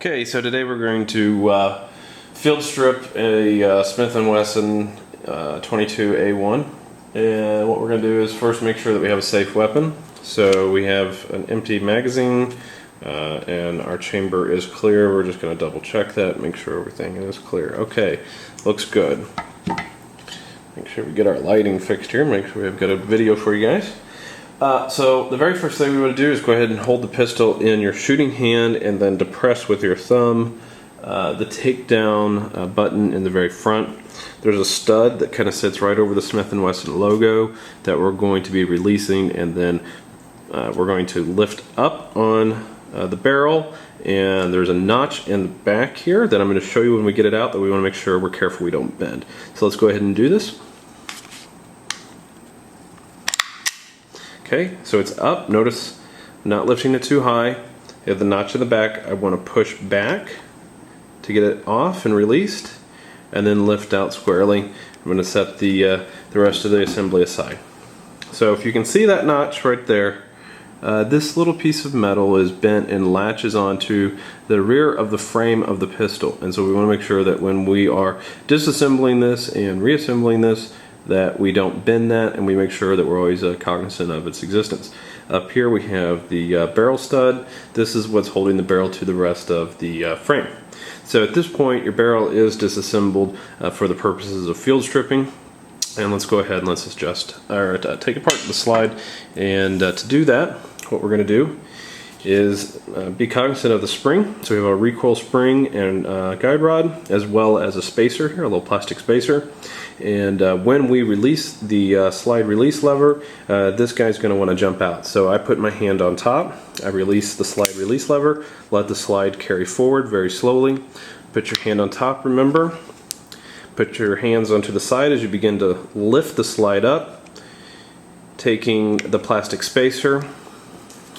Okay, so today we're going to field strip a Smith & Wesson 22A1, and what we're going to do is first make sure that we have a safe weapon. So we have an empty magazine and our chamber is clear. We're just going to double check that, make sure everything is clear. Okay, looks good. Make sure we get our lighting fixed here, make sure we have got a video for you guys. So the very first thing we want to do is go ahead and hold the pistol in your shooting hand and then depress with your thumb the takedown button in the very front. There's a stud that kind of sits right over the Smith & Wesson logo that we're going to be releasing, and then we're going to lift up on the barrel, and there's a notch in the back here that I'm going to show you when we get it out that we want to make sure we're careful we don't bend. So let's go ahead and do this. Okay, so it's up. Notice I'm not lifting it too high. You have the notch in the back. I want to push back to get it off and released, and then lift out squarely. I'm going to set the rest of the assembly aside. So if you can see that notch right there, this little piece of metal is bent and latches onto the rear of the frame of the pistol. And so we want to make sure that when we are disassembling this and reassembling this, that we don't bend that, and we make sure that we're always cognizant of its existence. Up here we have the barrel stud. This is what's holding the barrel to the rest of the frame. So at this point your barrel is disassembled for the purposes of field stripping. And let's go ahead and let's adjust, or take apart the slide. And to do that, what we're going to do is be cognizant of the spring. So we have a recoil spring and guide rod, as well as a spacer here, a little plastic spacer. And when we release the slide release lever, this guy's going to want to jump out. So I put my hand on top, I release the slide release lever, let the slide carry forward very slowly. Put your hand on top, remember. Put your hands onto the side as you begin to lift the slide up, taking the plastic spacer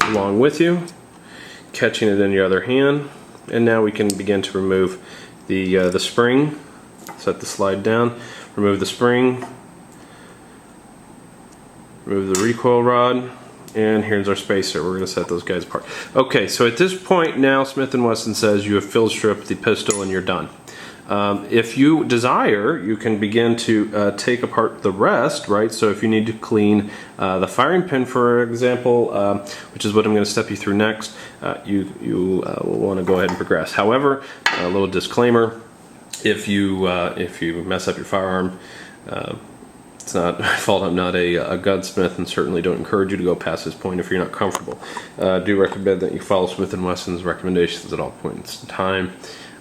along with you, catching it in your other hand, and now we can begin to remove the spring. Set the slide down, remove the spring, remove the recoil rod, and here's our spacer. We're going to set those guys apart. Okay, so at this point now Smith & Wesson says you have field stripped the pistol and you're done. If you desire, you can begin to take apart the rest, right? So if you need to clean the firing pin, for example, which is what I'm going to step you through next, you will want to go ahead and progress. However, a little disclaimer, if you mess up your firearm, it's not my fault. I'm not a gunsmith, and certainly don't encourage you to go past this point if you're not comfortable. I do recommend that you follow Smith & Wesson's recommendations at all points in time.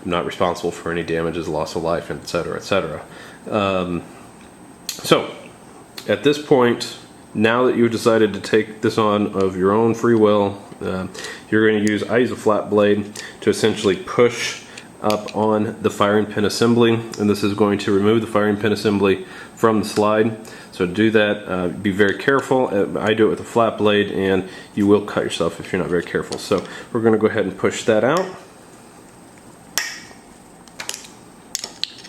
I'm not responsible for any damages, loss of life, etc., etc. So, at this point, now that you've decided to take this on of your own free will, you're going to I use a flat blade to essentially push up on the firing pin assembly, and this is going to remove the firing pin assembly from the slide. So to do that, be very careful. I do it with a flat blade, and you will cut yourself if you're not very careful. So we're going to go ahead and push that out.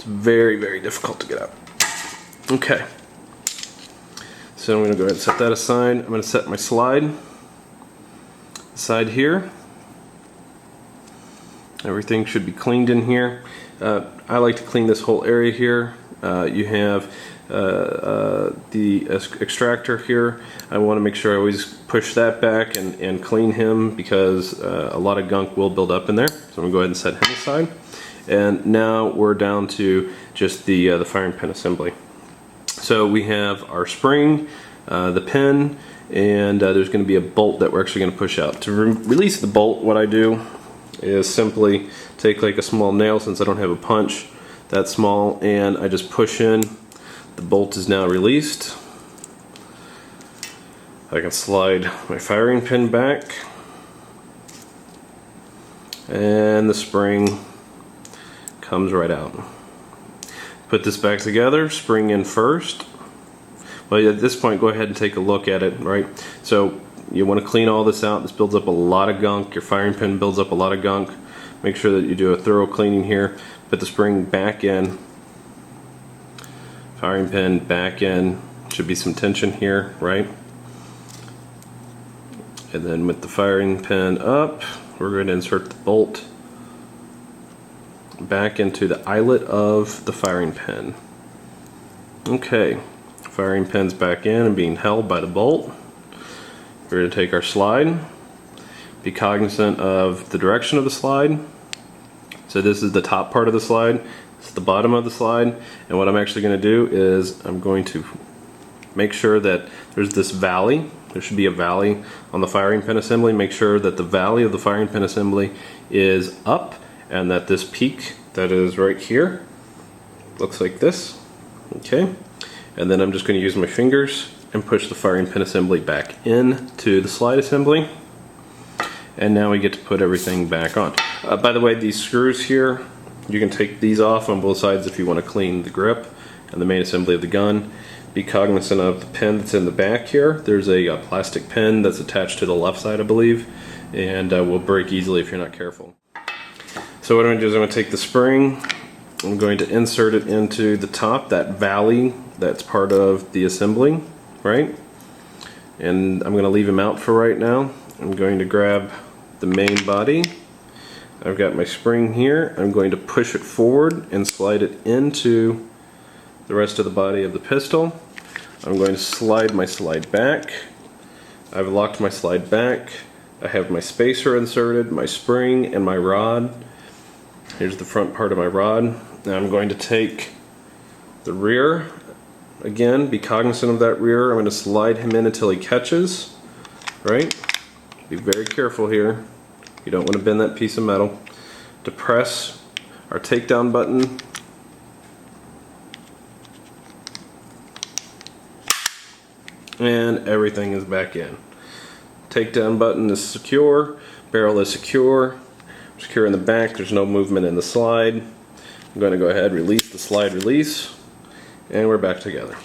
Very, very difficult to get out. Okay, so I'm going to go ahead and set that aside. I'm going to set my slide aside here. Everything should be cleaned in here. I like to clean this whole area here. You have the extractor here. I want to make sure I always push that back and clean him, because a lot of gunk will build up in there. So I'm going to go ahead and set him aside. And now we're down to just the firing pin assembly. So we have our spring, the pin, and there's going to be a bolt that we're actually going to push out. To release the bolt, what I do is simply take like a small nail, since I don't have a punch that small, and I just push in. The bolt is now released. I can slide my firing pin back, and the spring comes right out. Put this back together, spring in first. Well, at this point, go ahead and take a look at it, right? So you want to clean all this out. This builds up a lot of gunk. Your firing pin builds up a lot of gunk. Make sure that you do a thorough cleaning here. Put the spring back in. Firing pin back in. Should be some tension here, right? And then with the firing pin up, we're going to insert the bolt back into the eyelet of the firing pin. Okay, firing pin's back in and being held by the bolt. We're going to take our slide, be cognizant of the direction of the slide. So this is the top part of the slide, this is the bottom of the slide, and what I'm actually going to do is I'm going to make sure that there's this valley. There should be a valley on the firing pin assembly. Make sure that the valley of the firing pin assembly is up and that this peak that is right here looks like this. Okay, and then I'm just going to use my fingers and push the firing pin assembly back into the slide assembly. And now we get to put everything back on. By the way, these screws here, you can take these off on both sides if you want to clean the grip and the main assembly of the gun. Be cognizant of the pin that's in the back here. There's a plastic pin that's attached to the left side, I believe, and will break easily if you're not careful. So what I'm going to do is I'm going to take the spring, I'm going to insert it into the top, that valley that's part of the assembly, right? And I'm going to leave them out for right now. I'm going to grab the main body. I've got my spring here. I'm going to push it forward and slide it into the rest of the body of the pistol. I'm going to slide my slide back. I've locked my slide back. I have my spacer inserted, my spring, and my rod. Here's the front part of my rod. Now I'm going to take the rear. Again, be cognizant of that rear. I'm going to slide him in until he catches. Right? Be very careful here. You don't want to bend that piece of metal. Depress our takedown button. And everything is back in. Takedown button is secure, barrel is secure in the back, there's no movement in the slide. I'm going to go ahead, release the slide release, and we're back together.